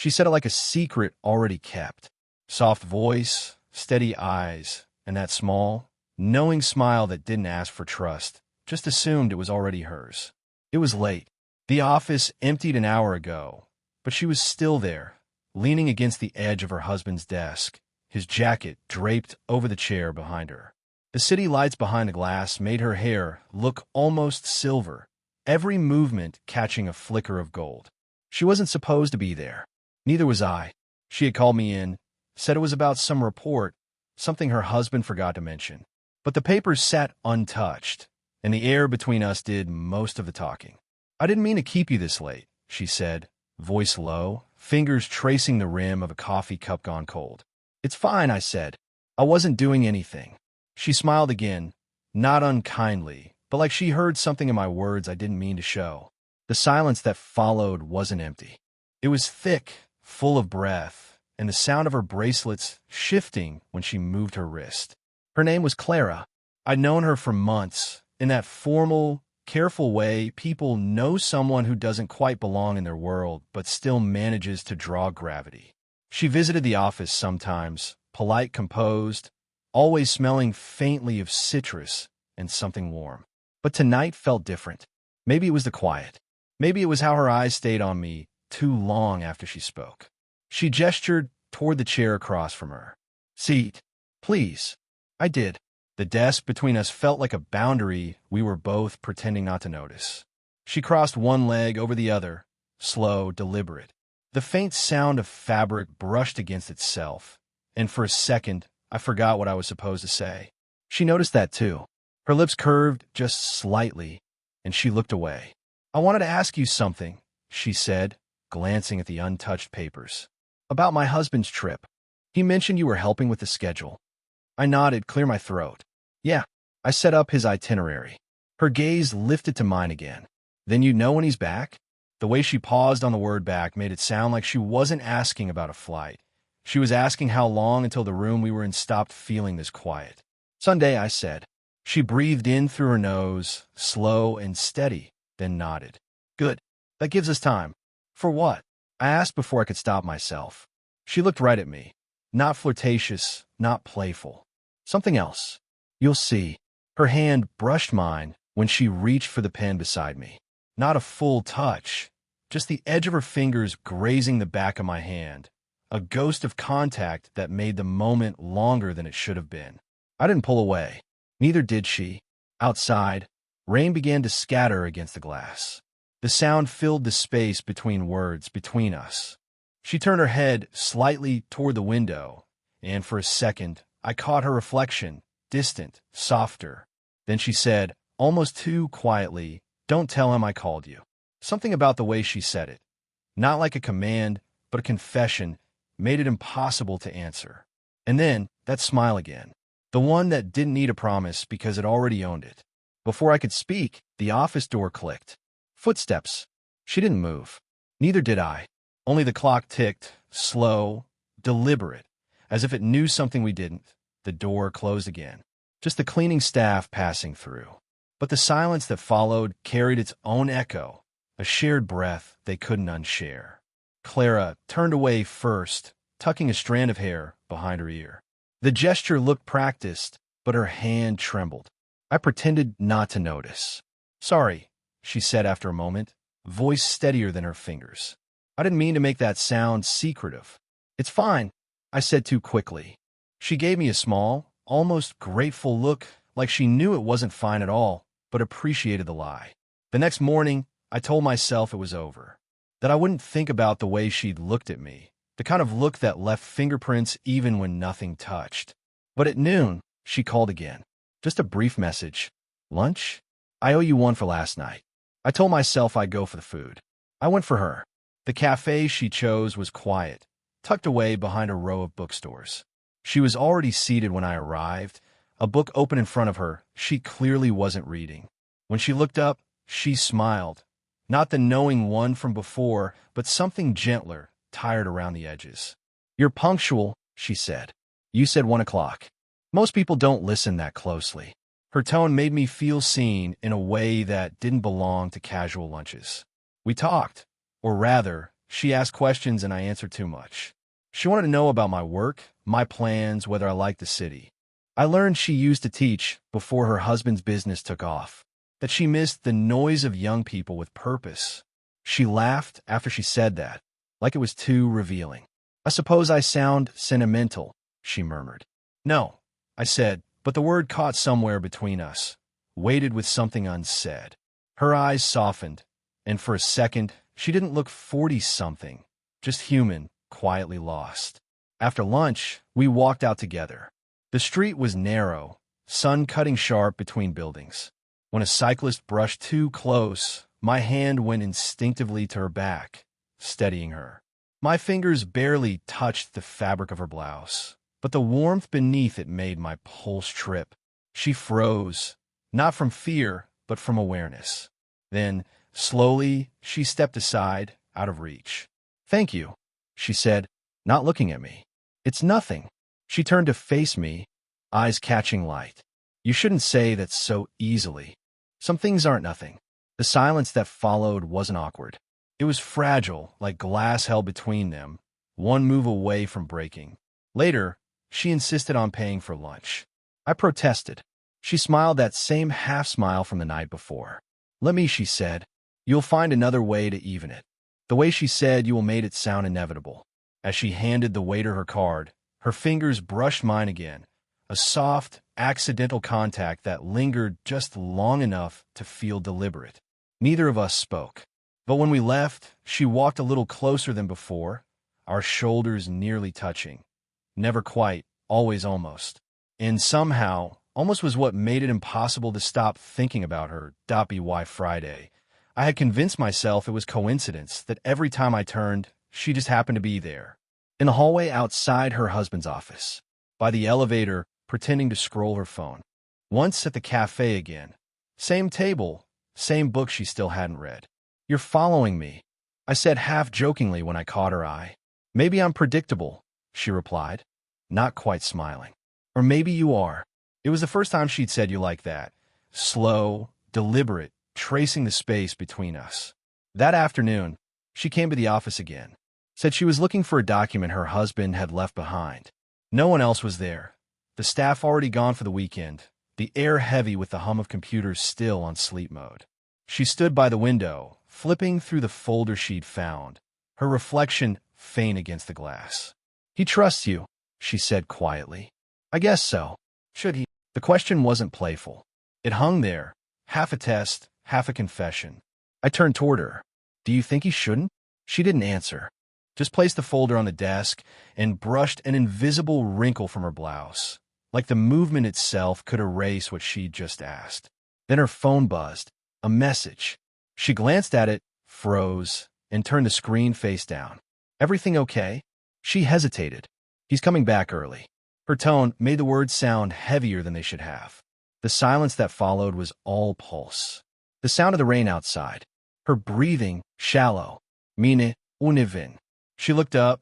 She said it like a secret already kept. Soft voice, steady eyes, and that small, knowing smile that didn't ask for trust, just assumed it was already hers. It was late. The office emptied an hour ago, but she was still there, leaning against the edge of her husband's desk, his jacket draped over the chair behind her. The city lights behind the glass made her hair look almost silver, every movement catching a flicker of gold. She wasn't supposed to be there. Neither was I. She had called me in, said it was about some report, something her husband forgot to mention. But the papers sat untouched, and the air between us did most of the talking. "I didn't mean to keep you this late," she said, voice low, fingers tracing the rim of a coffee cup gone cold. "It's fine," I said. "I wasn't doing anything." She smiled again, not unkindly, but like she heard something in my words I didn't mean to show. The silence that followed wasn't empty. It was thick, full of breath, and the sound of her bracelets shifting when she moved her wrist. Her name was Clara. I'd known her for months, in that formal, careful way people know someone who doesn't quite belong in their world but still manages to draw gravity. She visited the office sometimes, polite, composed, always smelling faintly of citrus and something warm. But tonight felt different. Maybe it was the quiet. Maybe it was how her eyes stayed on me too long after she spoke. She gestured toward the chair across from her. "Seat, please." I did. The desk between us felt like a boundary we were both pretending not to notice. She crossed one leg over the other, slow, deliberate. The faint sound of fabric brushed against itself, and for a second, I forgot what I was supposed to say. She noticed that too. Her lips curved just slightly, and she looked away. "I wanted to ask you something," she said, glancing at the untouched papers. "About my husband's trip. He mentioned you were helping with the schedule." I nodded, clear my throat. "Yeah, I set up his itinerary." Her gaze lifted to mine again. "Then you know when he's back?" The way she paused on the word back made it sound like she wasn't asking about a flight. She was asking how long until the room we were in stopped feeling this quiet. "Sunday," I said. She breathed in through her nose, slow and steady, then nodded. "Good. That gives us time." "For what?" I asked before I could stop myself. She looked right at me. Not flirtatious, not playful. "Something else. You'll see." Her hand brushed mine when she reached for the pen beside me. Not a full touch, just the edge of her fingers grazing the back of my hand, a ghost of contact that made the moment longer than it should have been. I didn't pull away. Neither did she. Outside, rain began to scatter against the glass. The sound filled the space between words between us. She turned her head slightly toward the window, and for a second, I caught her reflection, distant, softer. Then she said, almost too quietly, "Don't tell him I called you." Something about the way she said it, not like a command, but a confession, made it impossible to answer. And then, that smile again. The one that didn't need a promise because it already owned it. Before I could speak, the office door clicked. Footsteps. She didn't move. Neither did I. Only the clock ticked, slow, deliberate, as if it knew something we didn't. The door closed again. Just the cleaning staff passing through. But the silence that followed carried its own echo, a shared breath they couldn't unshare. Clara turned away first, tucking a strand of hair behind her ear. The gesture looked practiced, but her hand trembled. I pretended not to notice. "Sorry," she said after a moment, voice steadier than her fingers. "I didn't mean to make that sound secretive." "It's fine," I said too quickly. She gave me a small, almost grateful look, like she knew it wasn't fine at all, but appreciated the lie. The next morning, I told myself it was over, that I wouldn't think about the way she'd looked at me, the kind of look that left fingerprints even when nothing touched. But at noon, she called again. Just a brief message. "Lunch? I owe you one for last night." I told myself I'd go for the food. I went for her. The cafe she chose was quiet, tucked away behind a row of bookstores. She was already seated when I arrived, a book open in front of her she clearly wasn't reading. When she looked up, she smiled. Not the knowing one from before, but something gentler, tired around the edges. "You're punctual," she said. "You said 1 o'clock. Most people don't listen that closely." Her tone made me feel seen in a way that didn't belong to casual lunches. We talked, or rather, She asked questions and I answered too much. She wanted to know about my work, my plans, whether I liked the city. I learned she used to teach before her husband's business took off, that she missed the noise of young people with purpose. She laughed after she said that, like it was too revealing. I suppose I sound sentimental, she murmured. No, I said, but the word caught somewhere between us, weighted with something unsaid. Her eyes softened, and for a second, she didn't look 40-something, just human, quietly lost. After lunch, we walked out together. The street was narrow, sun cutting sharp between buildings. When a cyclist brushed too close, my hand went instinctively to her back, steadying her. My fingers barely touched the fabric of her blouse, but the warmth beneath it made my pulse trip. She froze, not from fear, but from awareness. Then, slowly, she stepped aside, out of reach. "Thank you," she said, not looking at me. "It's nothing." She turned to face me, eyes catching light. "You shouldn't say that so easily. Some things aren't nothing." The silence that followed wasn't awkward. It was fragile, like glass held between them, one move away from breaking. Later, she insisted on paying for lunch. I protested. She smiled that same half-smile from the night before. "Let me," she said. "You'll find another way to even it." The way she said "you will" made it sound inevitable. As she handed the waiter her card, her fingers brushed mine again, a soft, accidental contact that lingered just long enough to feel deliberate. Neither of us spoke. But when we left, she walked a little closer than before, our shoulders nearly touching. Never quite, always almost. And somehow, almost was what made it impossible to stop thinking about her. By Friday, I had convinced myself it was coincidence that every time I turned, she just happened to be there. In the hallway outside her husband's office. By the elevator, pretending to scroll her phone. Once at the cafe again. Same table, same book she still hadn't read. "You're following me," I said half-jokingly when I caught her eye. "Maybe I'm predictable," she replied, not quite smiling. "Or maybe you are." It was the first time she'd said "you" like that. Slow, deliberate, tracing the space between us. That afternoon, she came to the office again. Said she was looking for a document her husband had left behind. No one else was there. The staff already gone for the weekend, the air heavy with the hum of computers still on sleep mode. She stood by the window, flipping through the folder she'd found, her reflection faint against the glass. "He trusts you," she said quietly. "I guess so. Should he?" The question wasn't playful. It hung there, half a test, half a confession. I turned toward her. "Do you think he shouldn't?" She didn't answer. Just placed the folder on the desk and brushed an invisible wrinkle from her blouse, like the movement itself could erase what she'd just asked. Then her phone buzzed. A message. She glanced at it, froze, and turned the screen face down. "Everything okay?" She hesitated. "He's coming back early." Her tone made the words sound heavier than they should have. The silence that followed was all pulse. The sound of the rain outside. Her breathing, shallow. "Mine, uneven." She looked up,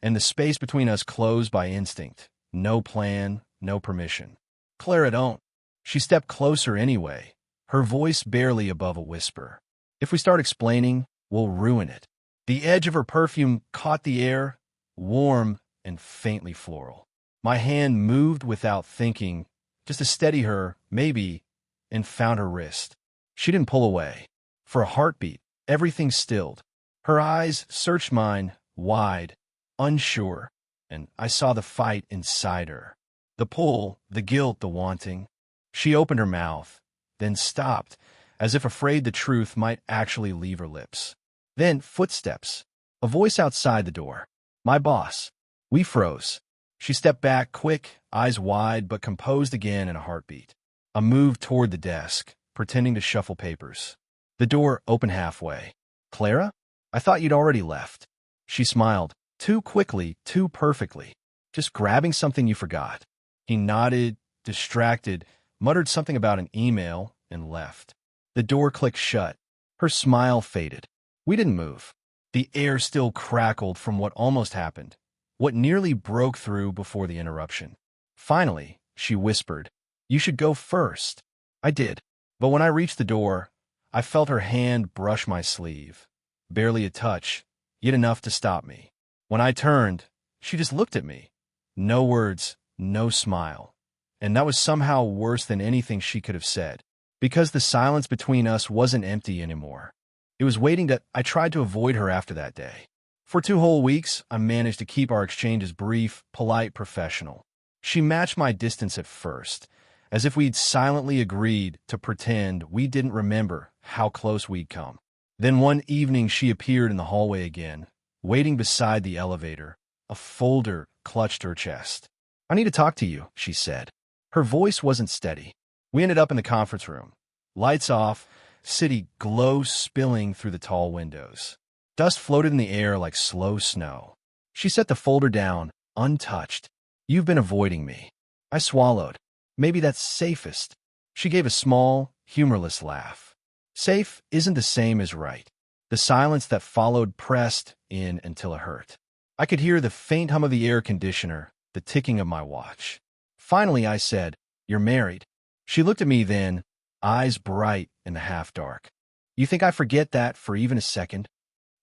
and the space between us closed by instinct. No plan, no permission. "Clara, don't." She stepped closer anyway, her voice barely above a whisper. "If we start explaining, we'll ruin it." The edge of her perfume caught the air, warm and faintly floral. My hand moved without thinking, just to steady her, maybe, and found her wrist. She didn't pull away. For a heartbeat, everything stilled. Her eyes searched mine, wide, unsure, and I saw the fight inside her. The pull, the guilt, the wanting. She opened her mouth, then stopped, as if afraid the truth might actually leave her lips. Then footsteps. A voice outside the door. My boss. We froze. She stepped back, quick, eyes wide, but composed again in a heartbeat. I moved toward the desk, pretending to shuffle papers. The door opened halfway. "Clara? I thought you'd already left." She smiled, too quickly, too perfectly. "Just grabbing something you forgot." He nodded, distracted, muttered something about an email, and left. The door clicked shut. Her smile faded. We didn't move. The air still crackled from what almost happened, what nearly broke through before the interruption. Finally, she whispered, "You should go first." I did, but when I reached the door, I felt her hand brush my sleeve. Barely a touch, yet enough to stop me. When I turned, she just looked at me. No words, no smile. And that was somehow worse than anything she could have said, because the silence between us wasn't empty anymore. It was waiting to. I tried to avoid her after that day. For 2 whole weeks, I managed to keep our exchanges brief, polite, professional. She matched my distance at first, as if we'd silently agreed to pretend we didn't remember how close we'd come. Then one evening she appeared in the hallway again, waiting beside the elevator. A folder clutched her chest. "I need to talk to you," she said. Her voice wasn't steady. We ended up in the conference room. Lights off, city glow spilling through the tall windows. Dust floated in the air like slow snow. She set the folder down, untouched. "You've been avoiding me." I swallowed. "Maybe that's safest." She gave a small, humorless laugh. Safe isn't the same as right. The silence that followed pressed in until it hurt. I could hear the faint hum of the air conditioner, the ticking of my watch. Finally, I said, "You're married." She looked at me then, eyes bright in the half-dark. "You think I forget that for even a second?"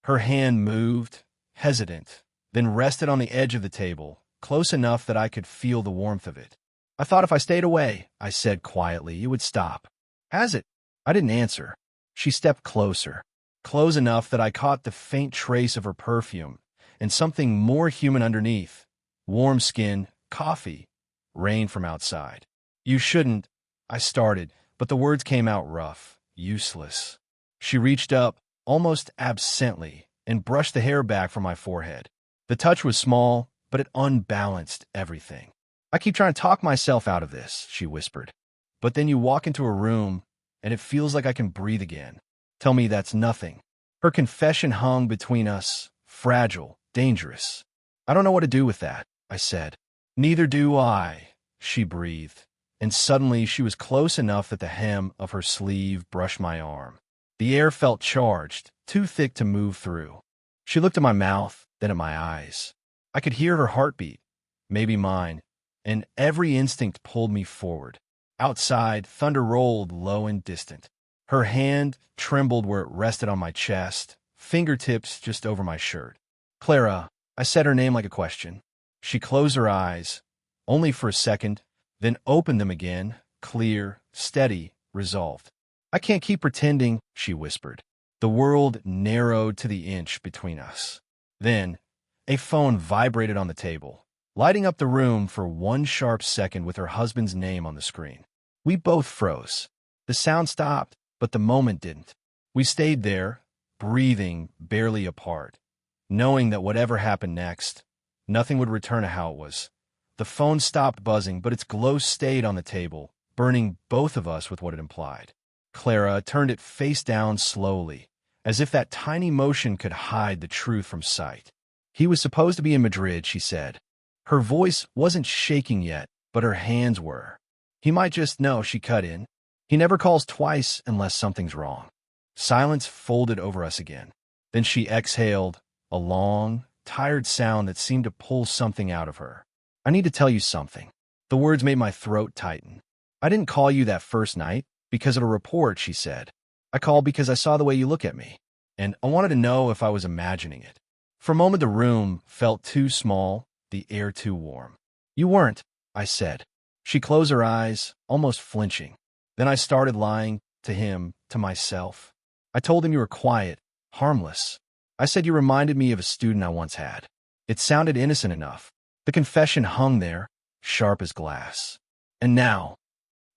Her hand moved, hesitant, then rested on the edge of the table, close enough that I could feel the warmth of it. "I thought if I stayed away," I said quietly, "it would stop." "Has it?" I didn't answer. She stepped closer, close enough that I caught the faint trace of her perfume and something more human underneath. Warm skin, coffee, rain from outside. "You shouldn't," I started, but the words came out rough, useless. She reached up, almost absently, and brushed the hair back from my forehead. The touch was small, but it unbalanced everything. "I keep trying to talk myself out of this," she whispered. "But then you walk into a room, and it feels like I can breathe again. Tell me that's nothing." Her confession hung between us, fragile, dangerous. "I don't know what to do with that," I said. "Neither do I," she breathed, and suddenly she was close enough that the hem of her sleeve brushed my arm. The air felt charged, too thick to move through. She looked at my mouth, then at my eyes. I could hear her heartbeat, maybe mine, and every instinct pulled me forward. Outside, thunder rolled low and distant. Her hand trembled where it rested on my chest, fingertips just over my shirt. "Clara," I said her name like a question. She closed her eyes, only for a second, then opened them again, clear, steady, resolved. "I can't keep pretending," she whispered. The world narrowed to the inch between us. Then, a phone vibrated on the table, lighting up the room for one sharp second with her husband's name on the screen. We both froze. The sound stopped, but the moment didn't. We stayed there, breathing barely apart, knowing that whatever happened next, nothing would return to how it was. The phone stopped buzzing, but its glow stayed on the table, burning both of us with what it implied. Clara turned it face down slowly, as if that tiny motion could hide the truth from sight. "He was supposed to be in Madrid," she said. Her voice wasn't shaking yet, but her hands were. "He might just know," she cut in. "He never calls twice unless something's wrong." Silence folded over us again. Then she exhaled, a long, tired sound that seemed to pull something out of her. "I need to tell you something." The words made my throat tighten. "I didn't call you that first night because of a report," she said. "I called because I saw the way you look at me, and I wanted to know if I was imagining it." For a moment the room felt too small, the air too warm. "You weren't," I said. She closed her eyes, almost flinching. Then I started lying to him, to myself. I told him you were quiet, harmless. I said you reminded me of a student I once had. It sounded innocent enough. The confession hung there, sharp as glass. "And now?"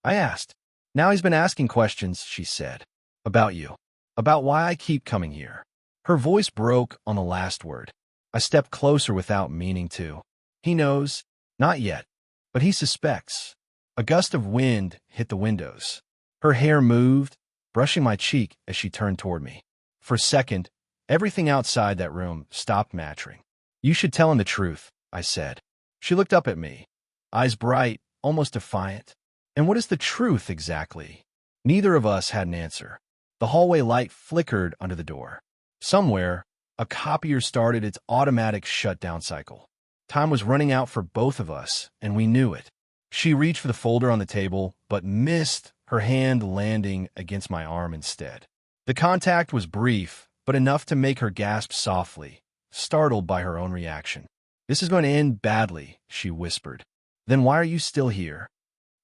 I asked. "Now he's been asking questions," she said. "About you. About why I keep coming here." Her voice broke on the last word. I stepped closer without meaning to. "He knows. Not yet. But he suspects." A gust of wind hit the windows. Her hair moved, brushing my cheek as she turned toward me. For a second, everything outside that room stopped mattering. "You should tell him the truth," I said. She looked up at me, eyes bright, almost defiant. "And what is the truth exactly?" Neither of us had an answer. The hallway light flickered under the door. Somewhere, a copier started its automatic shutdown cycle. Time was running out for both of us, and we knew it. She reached for the folder on the table, but missed, her hand landing against my arm instead. The contact was brief, but enough to make her gasp softly, startled by her own reaction. "This is going to end badly," she whispered. "Then why are you still here?"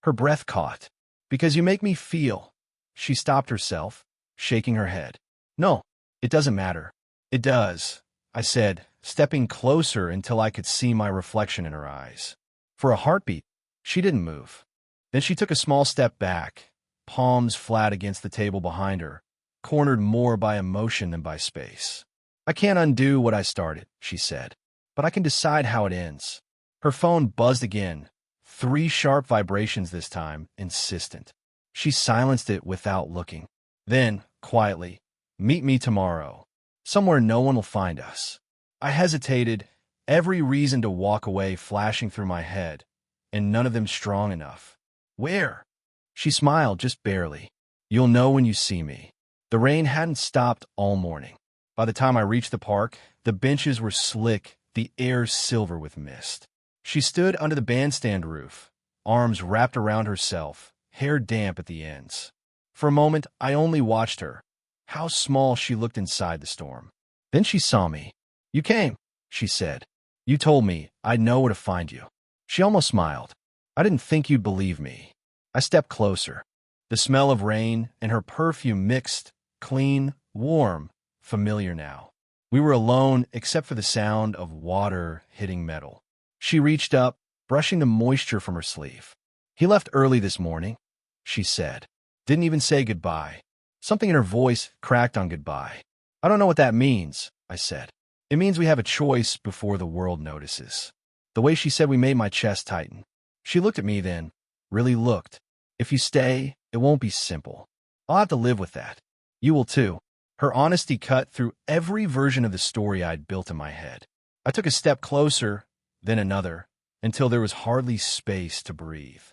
Her breath caught. "Because you make me feel." She stopped herself, shaking her head. "No, it doesn't matter." "It does," I said, stepping closer until I could see my reflection in her eyes. For a heartbeat, she didn't move. Then she took a small step back, palms flat against the table behind her, cornered more by emotion than by space. "I can't undo what I started," she said, "but I can decide how it ends." Her phone buzzed again, 3 sharp vibrations this time, insistent. She silenced it without looking. Then, quietly, "Meet me tomorrow. Somewhere no one will find us." I hesitated, every reason to walk away flashing through my head, and none of them strong enough. "Where?" She smiled, just barely. "You'll know when you see me." The rain hadn't stopped all morning. By the time I reached the park, the benches were slick, the air silver with mist. She stood under the bandstand roof, arms wrapped around herself, hair damp at the ends. For a moment, I only watched her. How small she looked inside the storm. Then she saw me. "You came," she said. "You told me I'd know where to find you." She almost smiled. "I didn't think you'd believe me." I stepped closer. The smell of rain and her perfume mixed, clean, warm, familiar now. We were alone except for the sound of water hitting metal. She reached up, brushing the moisture from her sleeve. "He left early this morning," she said. Didn't even say goodbye. Something in her voice cracked on goodbye. "I don't know what that means," I said. "It means we have a choice before the world notices." The way she said we made my chest tighten. She looked at me then, really looked. "If you stay, it won't be simple. I'll have to live with that. You will too." Her honesty cut through every version of the story I'd built in my head. I took a step closer, then another, until there was hardly space to breathe.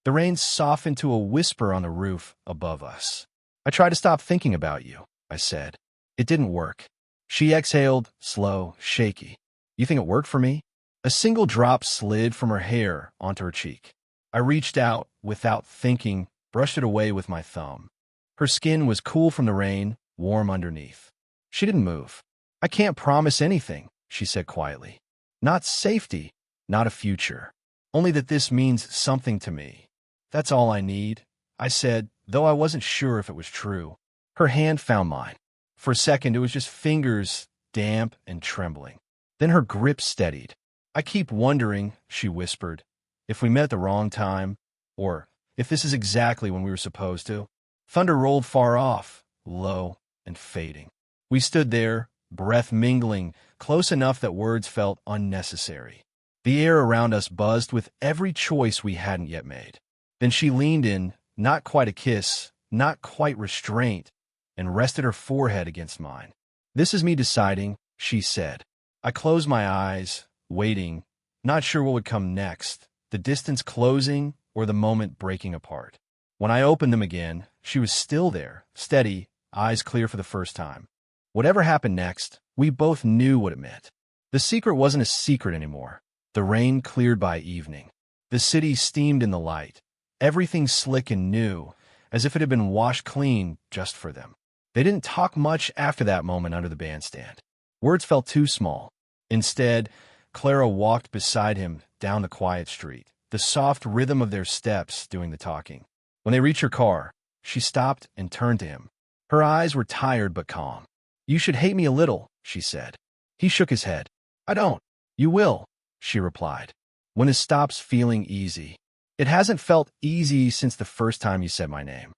The rain softened to a whisper on the roof above us. "I tried to stop thinking about you," I said. "It didn't work." She exhaled, slow, shaky. "You think it worked for me?" A single drop slid from her hair onto her cheek. I reached out, without thinking, brushed it away with my thumb. Her skin was cool from the rain, warm underneath. She didn't move. "I can't promise anything," she said quietly. "Not safety, not a future. Only that this means something to me. That's all I need," I said, though I wasn't sure if it was true. Her hand found mine. For a second, it was just fingers, damp and trembling. Then her grip steadied. "I keep wondering," she whispered, "if we met at the wrong time, or if this is exactly when we were supposed to." Thunder rolled far off, low and fading. We stood there, breath mingling, close enough that words felt unnecessary. The air around us buzzed with every choice we hadn't yet made. Then she leaned in, not quite a kiss, not quite restraint, and rested her forehead against mine. "This is me deciding," she said. I closed my eyes, waiting, not sure what would come next, the distance closing or the moment breaking apart. When I opened them again, she was still there, steady, eyes clear for the first time. Whatever happened next, we both knew what it meant. The secret wasn't a secret anymore. The rain cleared by evening. The city steamed in the light, everything slick and new, as if it had been washed clean just for them. They didn't talk much after that moment under the bandstand. Words felt too small. Instead, Clara walked beside him down the quiet street, the soft rhythm of their steps doing the talking. When they reached her car, she stopped and turned to him. Her eyes were tired but calm. "You should hate me a little," she said. He shook his head. "I don't." "You will," she replied, when it stops feeling easy. "It hasn't felt easy since the first time you said my name."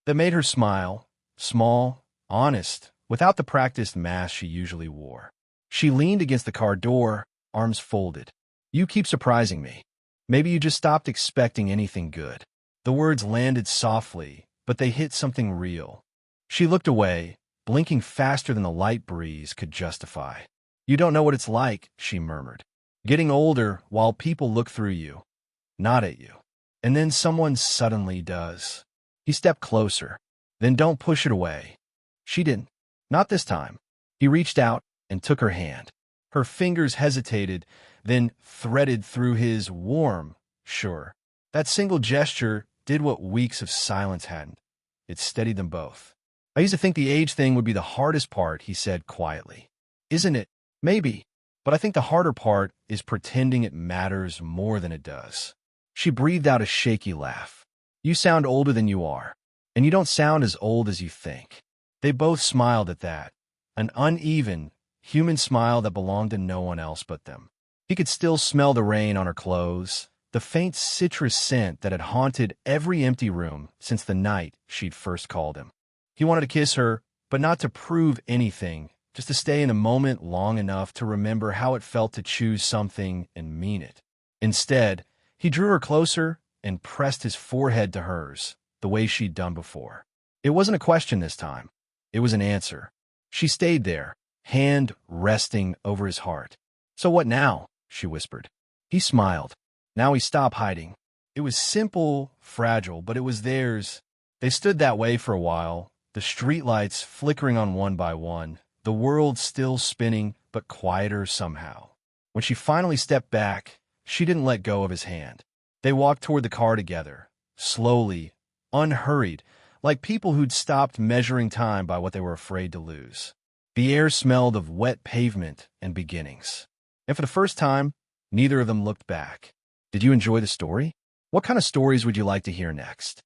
That made her smile, small, honest, without the practiced mask she usually wore. She leaned against the car door, arms folded. "You keep surprising me. Maybe you just stopped expecting anything good." The words landed softly, but they hit something real. She looked away, blinking faster than the light breeze could justify. "You don't know what it's like," she murmured. "Getting older while people look through you, not at you. And then someone suddenly does." He stepped closer. "Then don't push it away." She didn't. Not this time. He reached out and took her hand. Her fingers hesitated, then threaded through his, warm, sure. That single gesture did what weeks of silence hadn't. It steadied them both. "I used to think the age thing would be the hardest part," he said quietly. "Isn't it?" Maybe, but I think the harder part is pretending it matters more than it does. She breathed out a shaky laugh. You sound older than you are, and you don't sound as old as you think. They both smiled at that, an uneven, human smile that belonged to no one else but them. He could still smell the rain on her clothes, the faint citrus scent that had haunted every empty room since the night she'd first called him. He wanted to kiss her, but not to prove anything, just to stay in the moment long enough to remember how it felt to choose something and mean it. Instead, he drew her closer and pressed his forehead to hers, the way she'd done before. It wasn't a question this time. It was an answer. She stayed there, hand resting over his heart. "So what now?" she whispered. He smiled. Now he stopped hiding. It was simple, fragile, but it was theirs. They stood that way for a while, the streetlights flickering on one by one, the world still spinning, but quieter somehow. When she finally stepped back, she didn't let go of his hand. They walked toward the car together, slowly, unhurried, like people who'd stopped measuring time by what they were afraid to lose. The air smelled of wet pavement and beginnings. And for the first time, neither of them looked back. Did you enjoy the story? What kind of stories would you like to hear next?